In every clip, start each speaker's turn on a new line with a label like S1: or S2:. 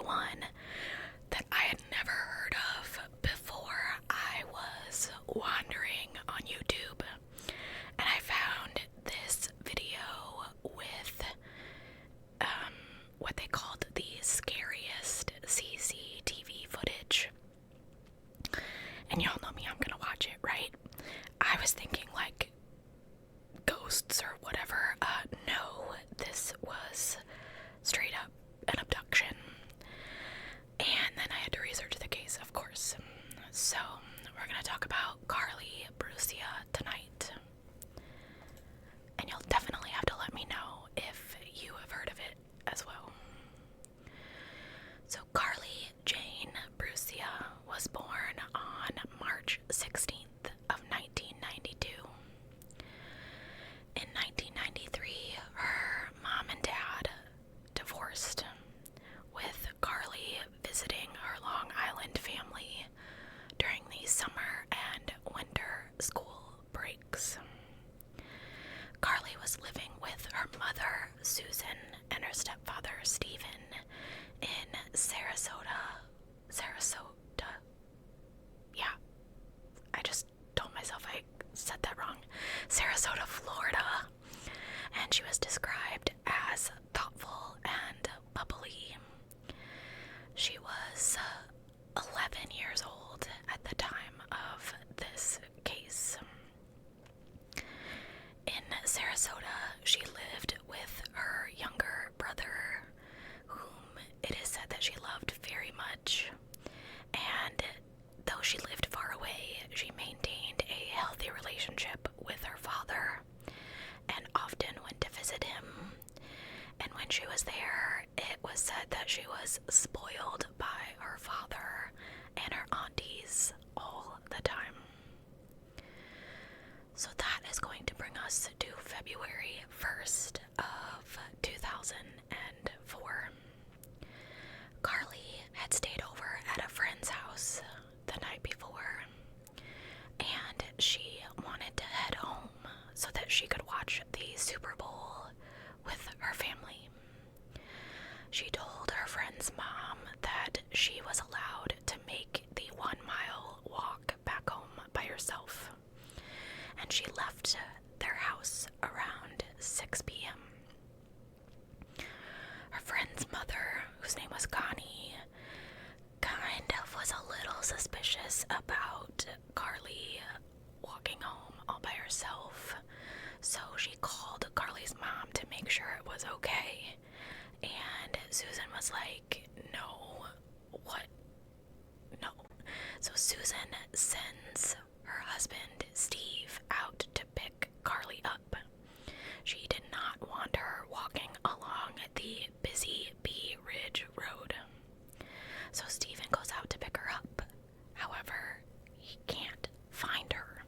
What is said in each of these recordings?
S1: one that I had never heard of before I was wandering on YouTube, and I found this video with what they called the scariest CCTV footage. And y'all know me, I'm gonna watch it, right? I was thinking like ghosts or whatever. No, this was straight up an abduction. And then I had to research the case, of course. So we're gonna talk about Carlie Brucia tonight. And you'll definitely have to let me know if you have heard of it as well. So Carlie Jane Brucia was born on March 16th of 1992. In 1993, her mom and dad divorced, with Carlie visiting her Long Island family during the summer and winter school breaks. Carlie was living with her mother, Suzanne, and her stepfather, Stephen, in Sarasota. Yeah, I just told myself I said that wrong. Sarasota, Florida. And she was described as thoughtful and bubbly. She was 11 years old at the time of this case. In Sarasota, she lived with her younger brother, whom it is said that she loved very much. And though she lived far away, she maintained a healthy relationship with her father and often went to visit him. And when she was there, it was said that she was spoiled by her father and her aunties all the time. So that is going to bring us to February 1st of 2004. Carlie had stayed over at a friend's house the night before, and she wanted to head home so that she could watch the Super Bowl with her family. She told her friend's mom that she was allowed to make the 1 mile walk back home by herself, and she left their house around 6 p.m. Her friend's mother, whose name was Connie, kind of was a little suspicious about Carlie walking home all by herself, so she called Carlie's mom to make sure it was okay. And Susan was like, no, what? No. So Susan sends her husband, Steve, out to pick Carlie up. She did not want her walking along the busy Bee Ridge Road. So Stephen goes out to pick her up. However, he can't find her.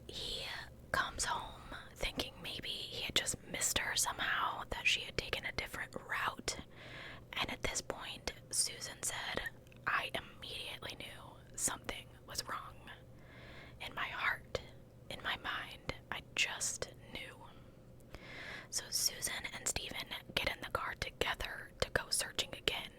S1: He comes home thinking maybe he had just missed her somehow, that she had taken a different route. And at this point, Susan said, I immediately knew something was wrong. In my heart, in my mind, I just knew. So Susan and Stephen get in the car together to go searching again.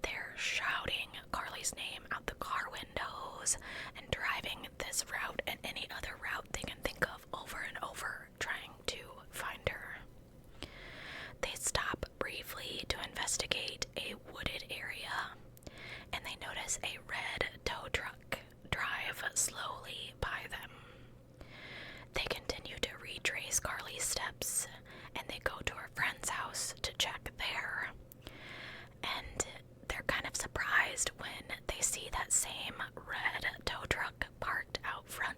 S1: They're shouting Carlie's name out the car windows and driving this route and any other route they can think of over and over, trying to find her. They stop briefly to investigate a wooded area, and they notice a red tow truck drive slowly by them. They continue to retrace Carlie's steps, and they go to her friend's house to check there. And they're kind of surprised when they see that same red tow truck parked out front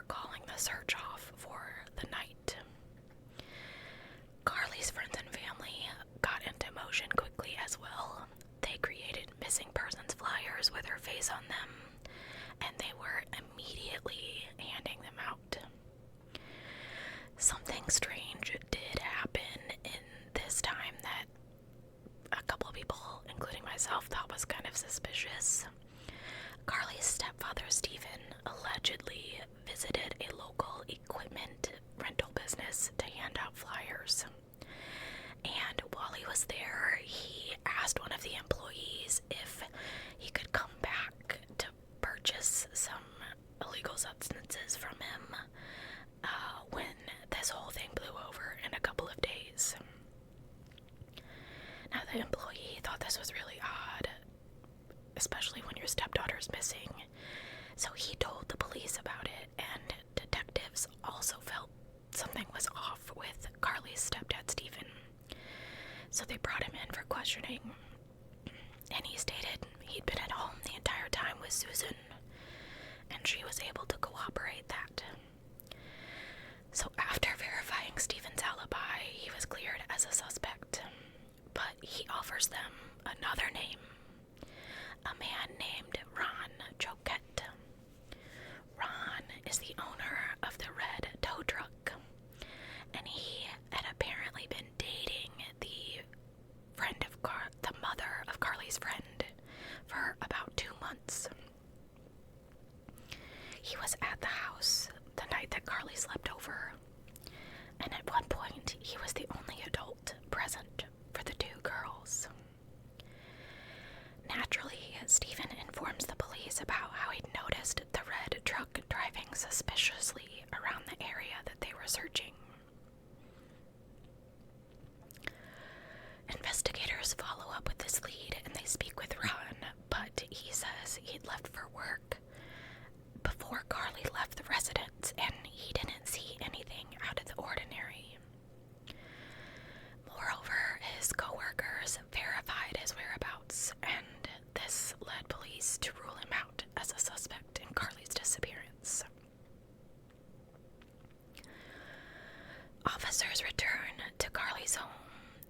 S1: calling the search off for the night. Carlie's friends and family got into motion quickly as well. They created missing persons flyers with her face on them, and they were immediately handing them out. Something strange did happen in this time that a couple of people, including myself, thought was kind of suspicious. Carlie's stepfather, Stephen, allegedly visited a local equipment rental business to hand out flyers. And while he was there, he asked one of the employees if he could come back to purchase some illegal substances from him when this whole thing blew over in a couple of days. Now, the employee thought this was really odd, especially when your stepdaughter's missing, so he told the police about it, and detectives also felt something was off with Carlie's stepdad, Stephen. So they brought him in for questioning, and he stated he'd been at home the entire time with Susan, and she was able to corroborate that. So after verifying Stephen's alibi, he was cleared as a suspect, but he offers them another name, a man named Ron Choquette. Ron is the owner of the red tow truck, and he had apparently been dating the mother of Carlie's friend for about 2 months. He was at the house the night that Carlie slept over, and at one point he was the only adult present for the 2 girls. Naturally, Stephen informs the police about how he'd noticed the red truck driving suspiciously around the area that they were searching. Investigators follow up with this lead and they speak with Ron, but he says he'd left for work before Carlie left the residence and he didn't see anything out of the ordinary. Moreover, his co-workers verified his whereabouts, and this led police to rule him out as a suspect in Carlie's disappearance. Officers return to Carlie's home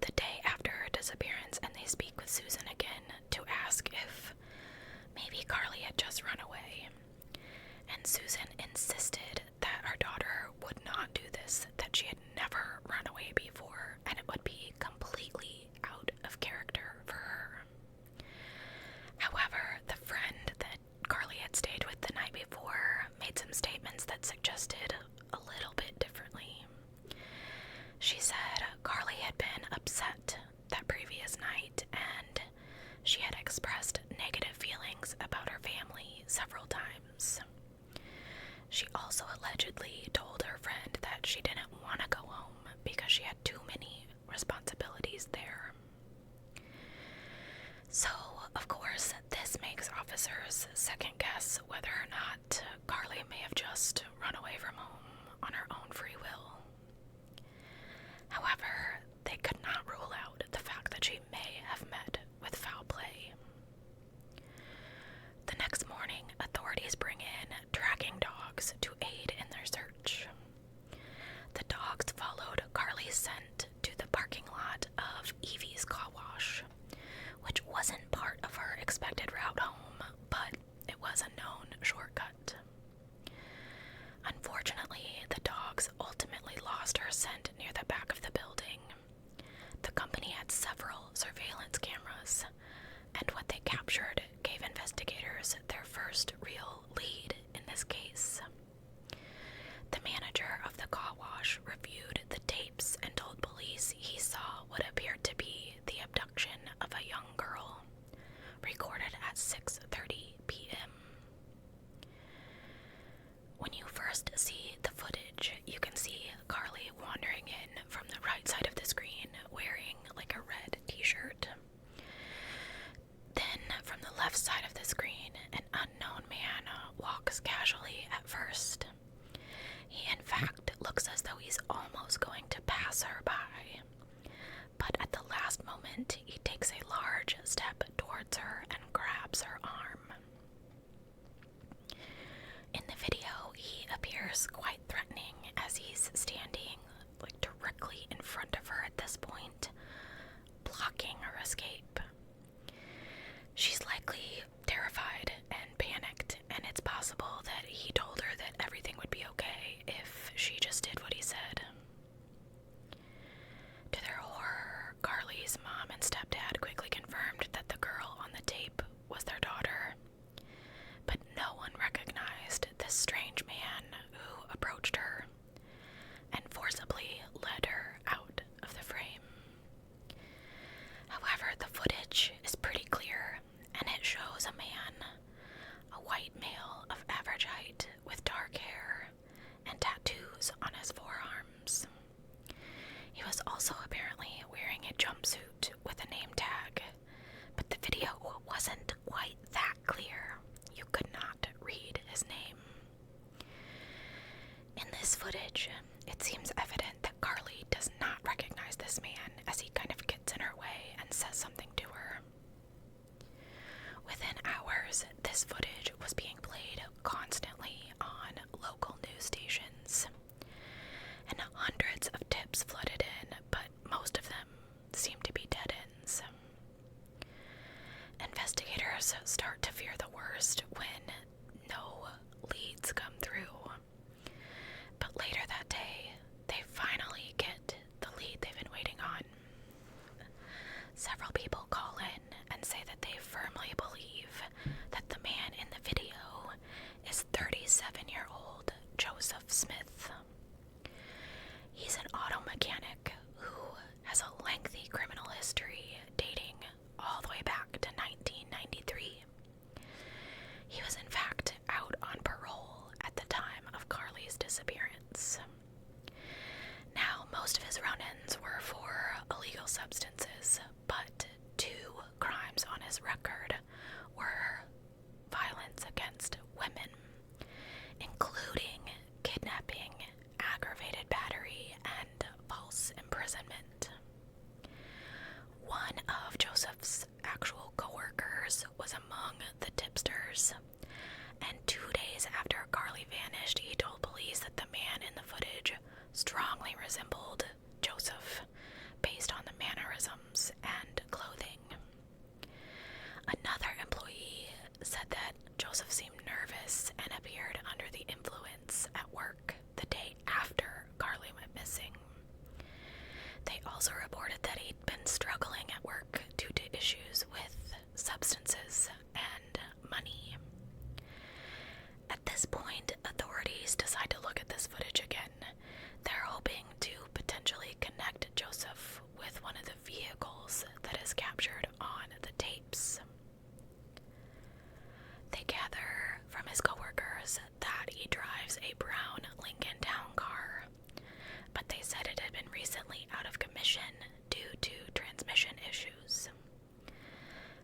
S1: the day after her disappearance, and they speak with Susan again to ask if maybe Carlie had just run away. And Susan insisted that her daughter would not do this, that she had never run away before, and it would be completely out of character for her. However, the friend that Carlie had stayed with the night before made some statements that suggested a little bit differently. She said Carlie had been upset that previous night, and she had expressed negative feelings about her family several times. She also allegedly told her friend that she didn't want to go home because she had too many responsibilities there. So, of course, this makes officers second guess whether or not Carlie may have just run away from home on her own free will. However, they could not rule out the fact that she may have met with foul play. The next morning, authorities bring in tracking dogs to aid in their search. The dogs followed Carlie's scent to the parking lot of Evie's car wash, which wasn't part of her expected route home, but it was a known shortcut. Unfortunately, the dogs ultimately lost her scent near the back of the building. The company had several surveillance cameras, and what they captured gave investigators their first real lead in this case. The manager of the car wash reviewed the tapes and told police he saw what appeared to be the abduction of a young girl, recorded at 6:30 p.m. When you first see the footage, you can see Carlie wandering in from the right side of the screen wearing like a red t-shirt. Then, from the left side of the screen, an unknown man walks casually at first. He, in fact, looks as though he's almost going to pass her by. But at the last moment, he takes a large step towards her and grabs her arm. In the video, he appears quite threatening as he's standing directly in front of her at this point, blocking her escape. She's likely terrified and panicked, and it's possible that he told her that everything would be okay if she just did what he said. To their horror, Carlie's mom and stepdad quickly confirmed that the girl on the tape was their daughter, but no one recognized this strange man who approached her and forcibly led her out of the frame. However, the footage is pretty clear, and it shows a man, a white male of average height with dark hair and tattoos on his forearms. He was also apparently wearing a jumpsuit with a name tag, but the video wasn't quite that clear. You could not read his name. In this footage, it seems evident that Carlie does not recognize this man as he kind of gets in her way and says something to her. Within hours, this footage was being played constantly on local news stations, and hundreds of tips flooded in, but most of them seemed to be dead ends. Investigators start to fear the worst when no leads come through. But later that day, they finally get the lead they've been waiting on. Several people call in and say that they firmly believe that the man in the video is 37-year-old Joseph Smith. He's an auto mechanic who has a lengthy criminal history dating all the way back to 1993. He was in fact out on parole at the time of Carlie's disappearance. Now, most of his run-ins were for illegal substances, but 2 crimes on his record were violence against women, including kidnapping, aggravated battery, and false imprisonment. One of Joseph's actual co-workers was among the tipsters, and 2 days after Carlie vanished, he told police that the man in the footage strongly resembled Joseph based on the mannerisms and clothing. Another employee said that Joseph seemed nervous and appeared under the influence at work the day after Carlie went missing. They also reported that he'd been struggling at work due to issues with substances and money. At this point, authorities decide to look at this footage again. They're hoping to potentially connect Joseph with one of the vehicles that is captured on the tapes. They gather from his coworkers that he drives a brown Lincoln Town car, but they said it had been recently out of commission due to transmission issues.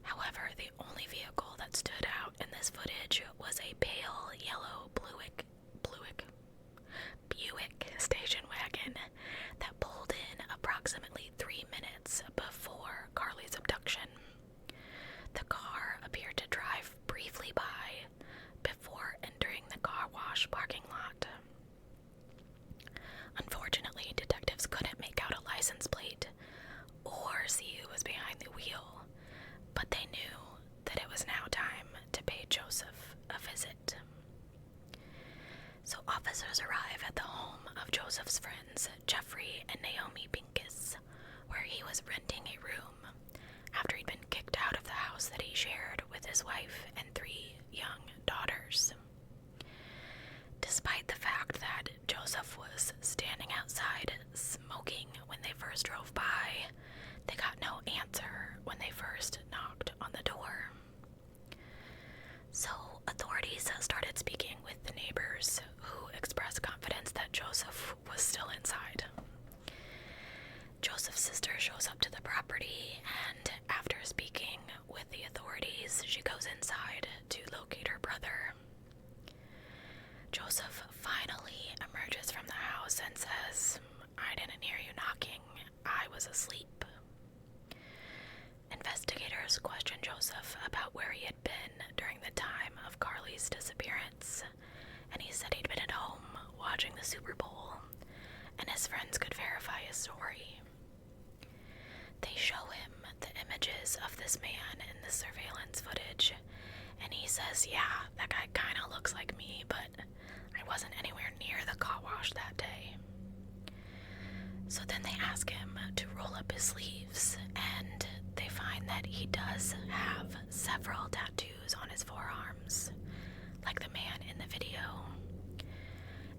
S1: However, the only vehicle that stood out in this footage was a pale yellow Buick station wagon that pulled in approximately 3 minutes before Carlie's abduction. The car appeared to drive briefly by before entering the car wash parking lot. Unfortunately, detectives couldn't make out a license plate or see who was behind the wheel, but they knew that it was now time to pay Joseph a visit. So officers arrive at the home of Joseph's friends, Jeffrey and Naomi Pincus, where he was renting a room after he'd been kicked out of the house that he shared with his wife and 3 young daughters. Despite the fact that Joseph was standing outside smoking when they first drove by, they got no answer when they first knocked on the door. So authorities started speaking with the neighbors, who expressed confidence that Joseph was still inside. Joseph's sister shows up to the property, and after speaking with the authorities, she goes inside Super Bowl, and his friends could verify his story. They show him the images of this man in the surveillance footage, and he says, yeah, that guy kind of looks like me, but I wasn't anywhere near the car wash that day. So then they ask him to roll up his sleeves, and they find that he does have several tattoos on his forearms, like the man in the video.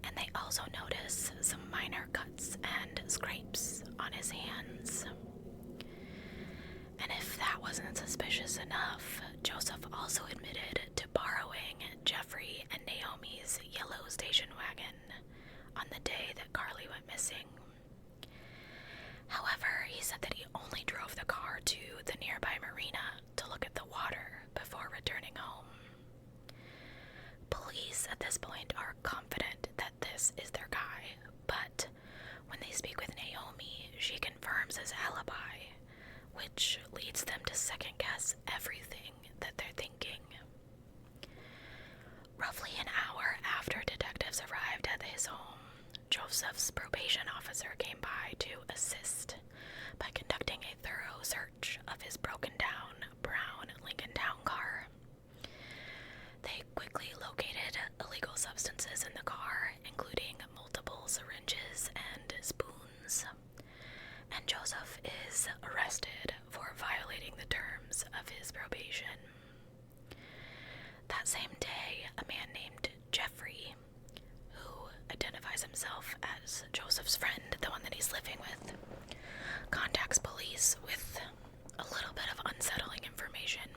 S1: And they also notice some minor cuts and scrapes on his hands. And if that wasn't suspicious enough, Joseph also admitted to borrowing Jeffrey and Naomi's yellow station wagon on the day that Carlie went missing. However, he said that he only drove the car to the nearby marina to look at the water before returning home. Police at this point are confident that this is their guy, but when they speak with Naomi, she confirms his alibi, which leads them to second-guess everything that they're thinking. Roughly an hour after detectives arrived at his home, Joseph's probation officer came by to assist by conducting a thorough search of his broken-down brown Lincoln Town car. They quickly located illegal substances in the car, including multiple syringes and spoons. And Joseph is arrested for violating the terms of his probation. That same day, a man named Jeffrey, who identifies himself as Joseph's friend, the one that he's living with, contacts police with a little bit of unsettling information.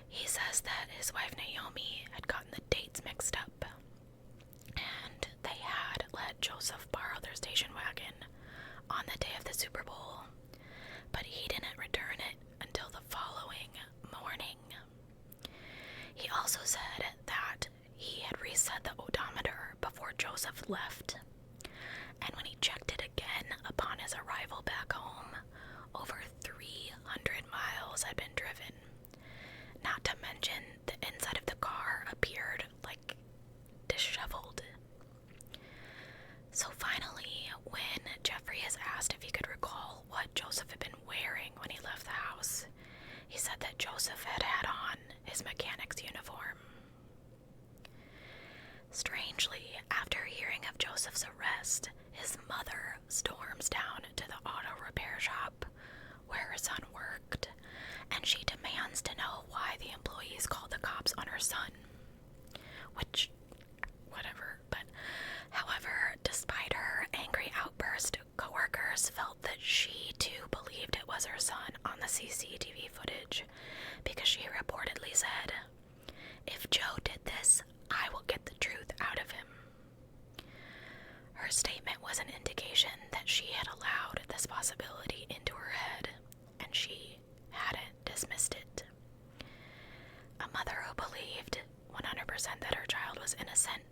S1: He says that his wife Naomi had gotten the dates mixed up, and they had let Joseph borrow their station wagon on the day of the Super Bowl, but he didn't return it until the following morning. He also said that he had reset the odometer before Joseph left, and when he checked it again upon his arrival back home, over 300 miles had been driven. Not to mention, the inside of the car appeared like disheveled. So finally, when Jeffrey is asked if he could recall what Joseph had been wearing when he left the house, he said that Joseph had on his mechanic's uniform. Strangely, after hearing of Joseph's arrest, his mother storms down to the auto repair shop where her son worked, and she demands to know why the employees called the cops on her son. Which, whatever, but however, despite her angry outburst, coworkers felt that she too believed it was her son on the CCTV footage, because she reportedly said, "If Joe did this, I will get the truth out of him." Her statement was an indication that she had allowed this possibility into her head, and she hadn't dismissed it. A mother who believed 100% that her child was innocent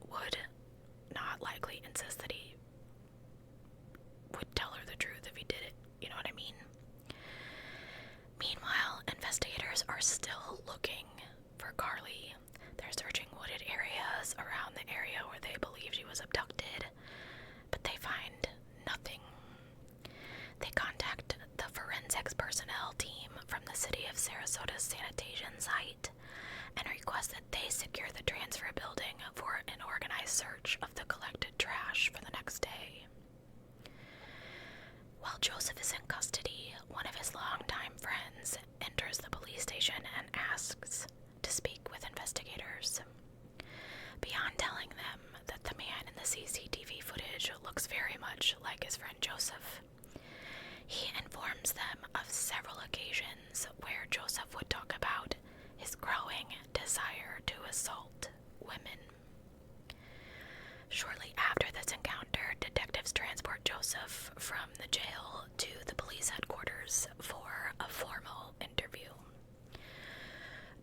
S1: would not likely insist that he would tell her the truth if he did it, you know what I mean? Meanwhile, investigators are still looking for Carlie. They're searching wooded areas around the area where they believe she was abducted, but they find nothing. They contact the forensics personnel team from the city of Sarasota's sanitation site and request that they secure the transfer building for an organized search of the collected trash for the next day. While Joseph is in custody, one of his longtime friends enters the police station and asks to speak with investigators. Beyond telling them that the man in the CCTV footage looks very much like his friend Joseph, he informs them of several occasions where Joseph would talk about his growing desire to assault women. Shortly after this encounter, detectives transport Joseph from the jail to the police headquarters for a formal interview.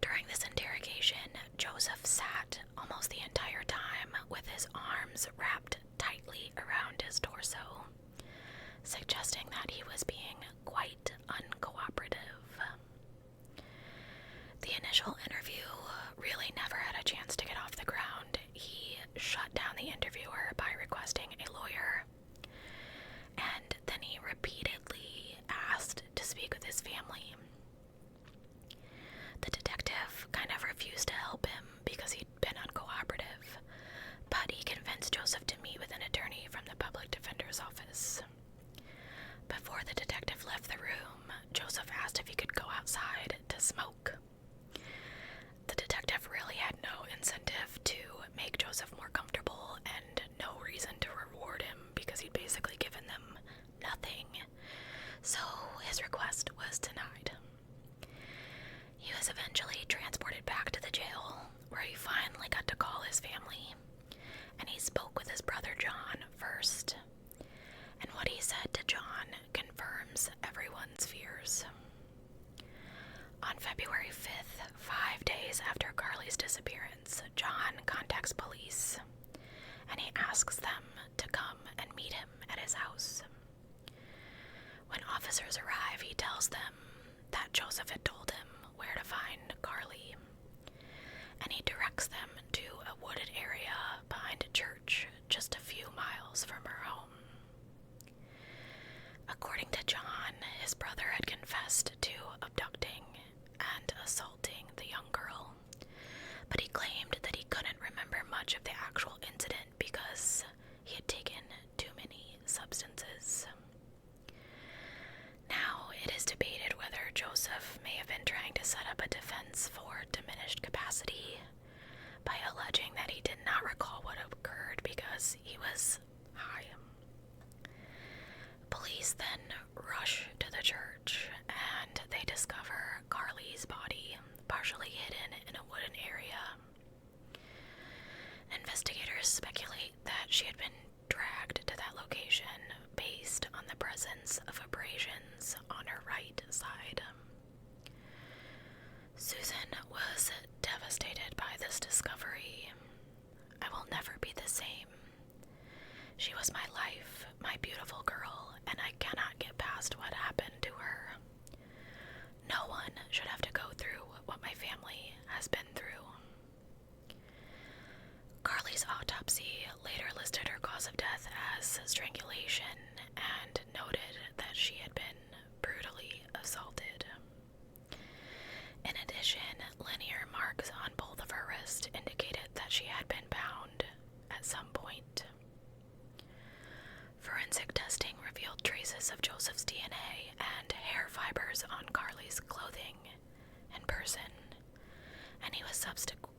S1: During this interrogation, Joseph sat almost the entire time with his arms wrapped tightly around his torso, suggesting that he was being quite uncooperative. The initial interview really never had a chance to get off the ground. He shut down the interviewer asks them to come and meet him at his house. When officers arrive, he tells them that Joseph had told him where to find Carlie, and he directs them to a wooded area behind a church just a few miles from her home. According to John, his brother had confessed to abducting and assaulting the young girl, but he claimed that he couldn't remember much of the actual incident because he had taken too many substances. Now, it is debated whether Joseph may have been trying to set up a defense for diminished capacity by alleging that he did not recall what occurred because he was high. Police then rush to the church and they discover Carlie's body partially hidden in a wooden area. Investigators speculate that she had been dragged to that location based on the presence of abrasions on her right side. Susan was devastated by this discovery. I will never be the same. She was my life, my beautiful girl, and I cannot get past what happened to her. No one should have to go through what my family has been through. Carlie's autopsy later listed her cause of death as strangulation and noted that she had been brutally assaulted. In addition, linear marks on both of her wrists indicated that she had been bound at some point. Forensic testing revealed traces of Joseph's DNA and hair fibers on Carlie's clothing and person, and he was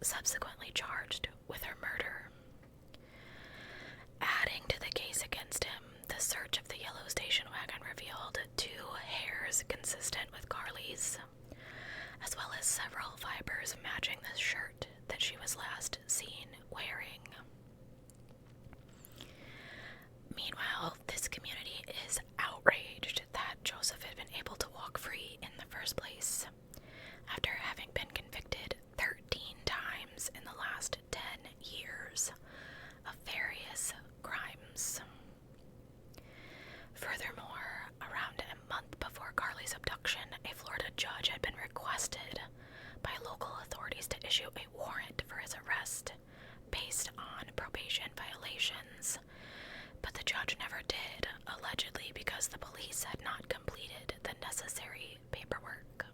S1: subsequently charged with her murder. Adding to the case against him, the search of the yellow station wagon revealed 2 hairs consistent with Carlie's, as well as several fibers matching the shirt that she was last seen wearing. Meanwhile, this community is outraged that Joseph had been able to walk free in the first place, after having been convicted 13 times in the last 10 years of various crimes. Furthermore, around a month before Carlie's abduction, a Florida judge had been requested by local authorities to issue a warrant for his arrest based on probation violations, but the judge never did, allegedly because the police had not completed the necessary paperwork.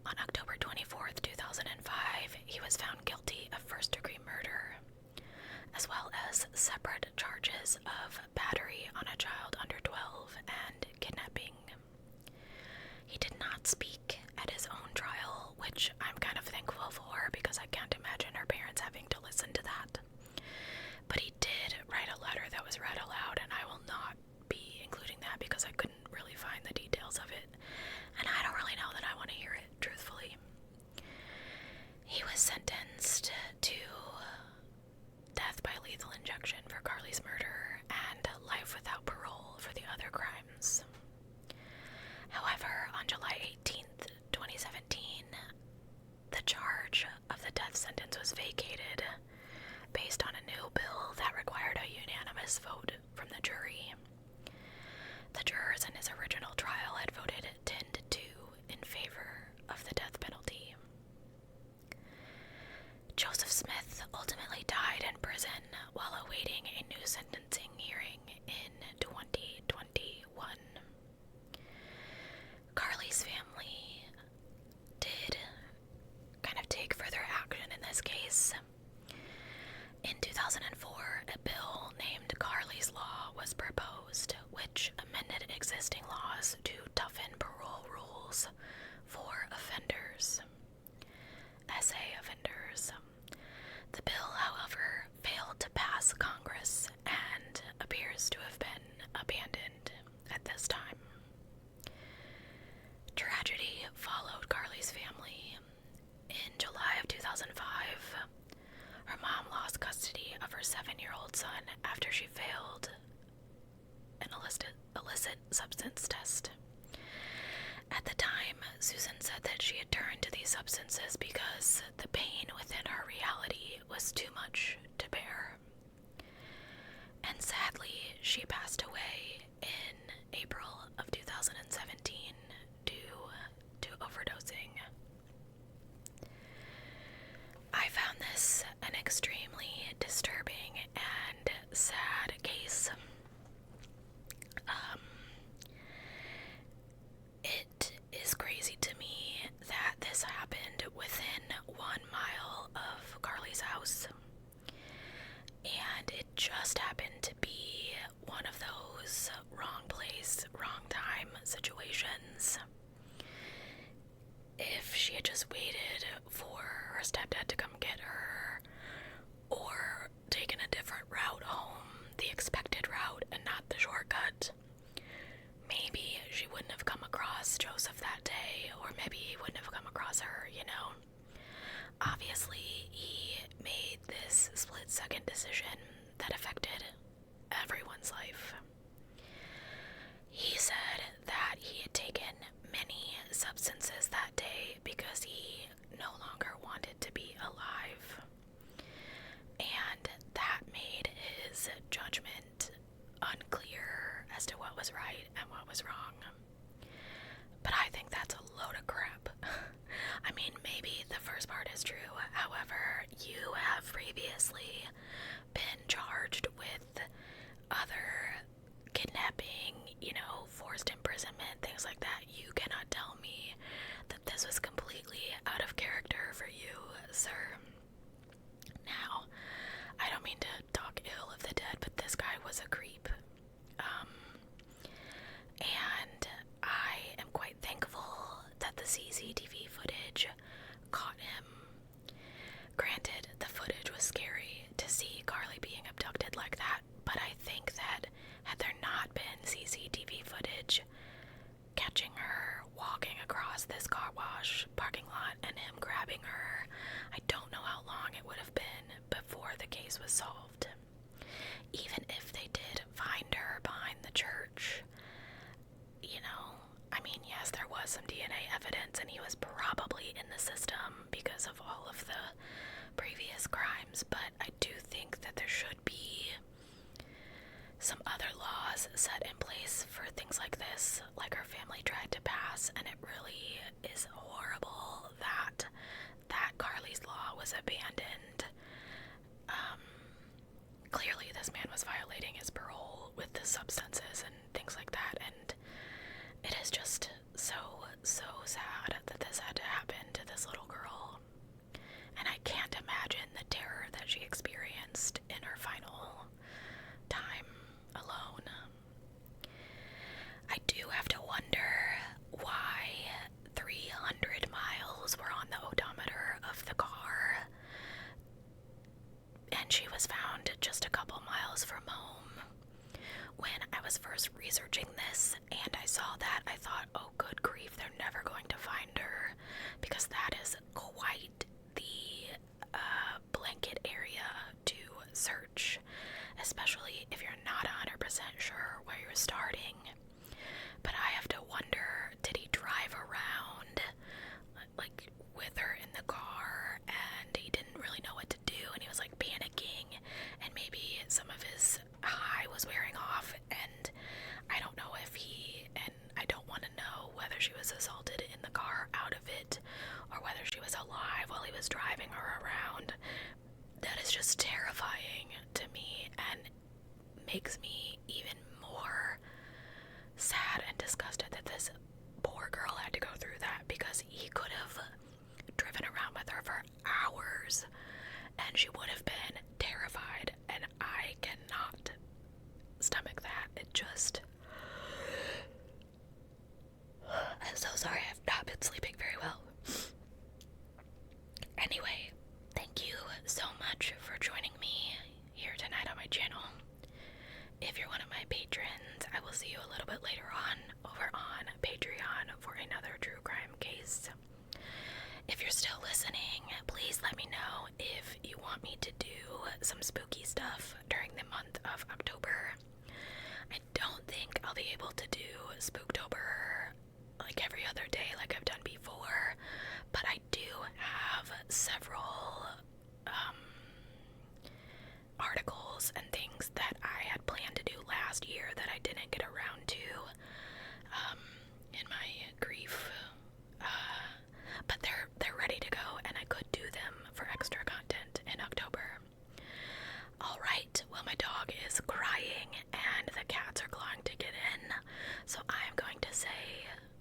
S1: On October 24th, 2005, he was found guilty of first-degree murder, as well as separate charges of battery on a child under 12 and kidnapping. He did not speak at his own trial, which I'm kind of thankful for because I can't imagine her parents having to listen to that. But he did write a letter that was read aloud, and I will not be including that because I couldn't really find the details of it, and I don't really know that I want to hear it, truthfully. He was sentenced to death by lethal injection for Carlie's murder and life without parole for the other crimes. However, on July 18th, 2017, the charge of the death sentence was vacated based on a new bill that required a unanimous vote from the jury. The jurors in his original trial had voted 10-2 in favor of the death penalty. Joseph Smith ultimately died in prison while awaiting a new sentencing hearing in 2021. Carlie's family did kind of take further action in this case. In 2004, a bill named Carlie's Law was proposed, which amended existing laws to toughen parole rules for offenders. SA offenders. The bill, however, failed to pass Congress and appears to have been abandoned at this time. Tragedy followed Carlie's family. In July of 2005, her mom lost custody of her 7-year-old son after she failed an illicit substance test. At the time, Susan said that she had turned to these substances because the pain within her reality was too much to bear. she passed away in April of 2017 due to overdosing. I found this an extremely disturbing and sad case. It is crazy to me that this happened within 1 mile of Carlie's house. And it just happened to be one of those wrong place, wrong time situations. If she had just waited for her stepdad to come get her, or taken a different route home, the expected route and not the shortcut, maybe she wouldn't have come across Joseph that day, or maybe he wouldn't have come across her, you know? Obviously, he made this split-second decision that affected everyone's life. He said that he had taken many substances that day because he no longer wanted to be alive. And that made his judgment unclear as to what was right and what was wrong. But I think that's a load of crap. I mean, maybe the first part is true. However, you have previously been charged with other kidnapping, forced imprisonment, things like that. You cannot tell me that this was completely out of character for you, sir. Now, I don't mean to talk ill of the dead, but this guy was a creep. And I am quite thankful that the CCTV footage caught him. Granted, the footage was scary to see Carlie being abducted like that, but I think that had there not been CCTV footage catching her walking across this car wash parking lot and him grabbing her, I don't know how long it would have been before the case was solved. Even if they did find her behind the church, yes, there was some DNA evidence and he was probably in the system because of all of the previous crimes, but I do think that there should be some other laws set in place for things like this, like her family tried to pass, and it really is horrible that Carlie's law was abandoned. Clearly this man was violating his parole with the substances and things like that, and it is just so sad that this had to happen to this little girl. And I can't imagine the terror that she experienced in her final time alone. I do have to wonder why 300 miles were on the odometer of the car, and she was found just a couple miles from home. When I was first researching this and I saw that, I thought, oh good grief, they're never going to find her, because that is quite the blanket area to search, especially if you're not 100% sure where you're starting. But I have to wonder, did he drive around with her in the car and he didn't really know what to do and he was panicking, and maybe some of his high was wearing off, and I don't know and I don't want to know whether she was assaulted in the car out of it or whether she was alive while he was driving her around. That is just terrifying to me and makes me even more sad and disgusted that this poor girl had to go through that, because he could have driven around with her for hours and she would have been terrified, and I cannot stomach that. I'm so sorry, I've not been sleeping very well. Anyway, thank you so much for joining me here tonight on my channel. If you're one of my patrons, I will see you a little bit later on over on Patreon for another true crime case. If you're still listening, please let me know if you want me to do some spooky stuff during the month of October. I don't think I'll be able to do Spooktober every other day like I've done before, but I do have several articles and things that I had planned to do last crying and the cats are clawing to get in. So I am going to say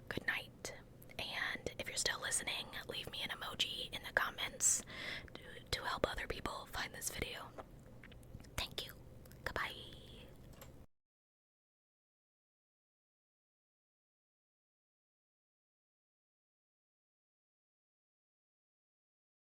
S1: good night. And if you're still listening, leave me an emoji in the comments to help other people find this video. Thank you. Goodbye.